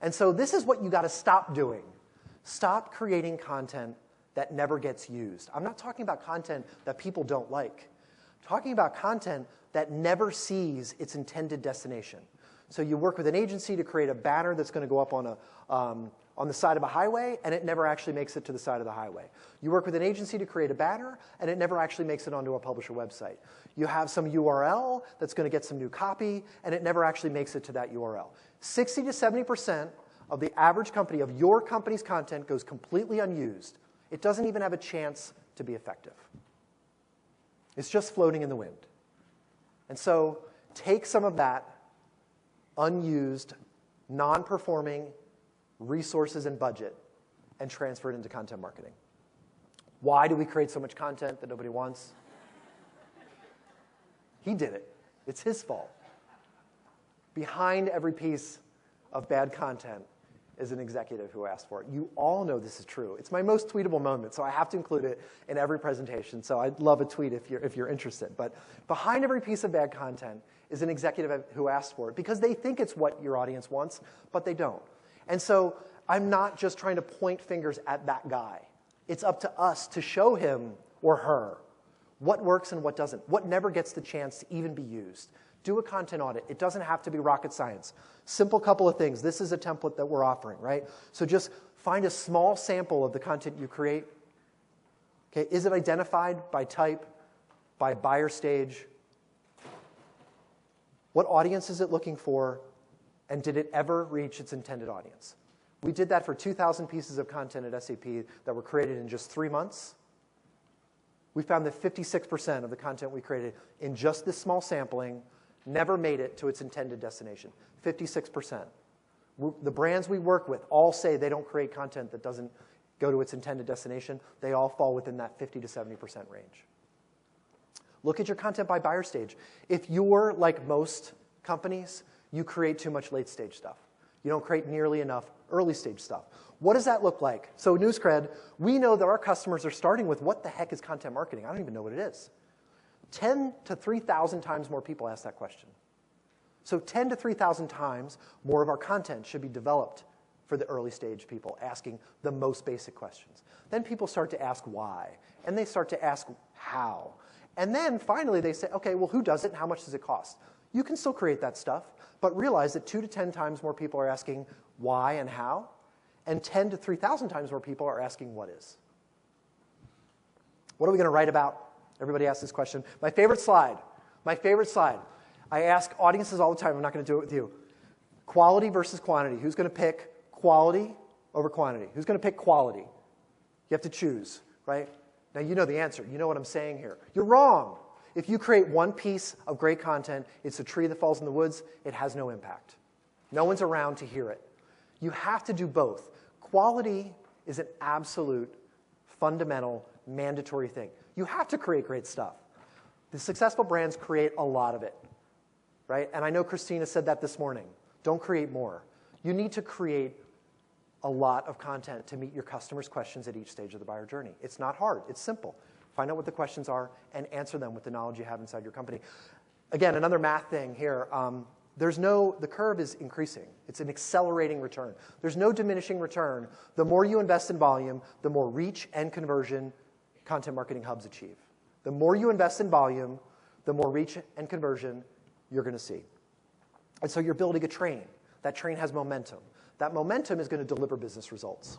And so this is what you got to stop doing. Stop creating content that never gets used. I'm not talking about content that people don't like. I'm talking about content that never sees its intended destination. So you work with an agency to create a banner that's going to go up on the side of a highway, and it never actually makes it to the side of the highway. You work with an agency to create a banner, and it never actually makes it onto a publisher website. You have some URL that's going to get some new copy, and it never actually makes it to that URL. 60 to 70% of the average company, of your company's content, goes completely unused. It doesn't even have a chance to be effective. It's just floating in the wind. And so take some of that unused, non-performing resources and budget and transfer it into content marketing. Why do we create so much content that nobody wants? He did it. It's his fault. Behind every piece of bad content is an executive who asked for it. You all know this is true. It's my most tweetable moment, so I have to include it in every presentation. So I'd love a tweet if you're interested. But behind every piece of bad content is an executive who asked for it because they think it's what your audience wants, but they don't. And so I'm not just trying to point fingers at that guy. It's up to us to show him or her what works and what doesn't, what never gets the chance to even be used. Do a content audit. It doesn't have to be rocket science. Simple couple of things. This is a template that we're offering, right? So just find a small sample of the content you create. Okay, is it identified by type, by buyer stage? What audience is it looking for? And did it ever reach its intended audience? We did that for 2,000 pieces of content at SAP that were created in just 3 months. We found that 56% of the content we created in just this small sampling never made it to its intended destination. 56%. The brands we work with all say they don't create content that doesn't go to its intended destination. They all fall within that 50 to 70% range. Look at your content by buyer stage. If you're like most companies, you create too much late-stage stuff. You don't create nearly enough early-stage stuff. What does that look like? So NewsCred, we know that our customers are starting with, what the heck is content marketing? I don't even know what it is. 10 to 3,000 times more people ask that question. So 10 to 3,000 times more of our content should be developed for the early-stage people, asking the most basic questions. Then people start to ask why, and they start to ask how. And then finally they say, okay, well, who does it and how much does it cost? You can still create that stuff, but realize that 2 to 10 times more people are asking why and how, and 10 to 3,000 times more people are asking what is. What are we going to write about? Everybody asks this question. My favorite slide. My favorite slide. I ask audiences all the time. I'm not going to do it with you. Quality versus quantity. Who's going to pick quality over quantity? Who's going to pick quality? You have to choose, right? Now, you know the answer. You know what I'm saying here. You're wrong. If you create one piece of great content, it's a tree that falls in the woods, it has no impact. No one's around to hear it. You have to do both. Quality is an absolute, fundamental, mandatory thing. You have to create great stuff. The successful brands create a lot of it, right? And I know Christina said that this morning. Don't create more. You need to create a lot of content to meet your customers' questions at each stage of the buyer journey. It's not hard. It's simple. Find out what the questions are and answer them with the knowledge you have inside your company. Again, another math thing here. The curve is increasing. It's an accelerating return. There's no diminishing return. The more you invest in volume, the more reach and conversion content marketing hubs achieve. The more you invest in volume, the more reach and conversion you're going to see. And so you're building a train. That train has momentum. That momentum is going to deliver business results.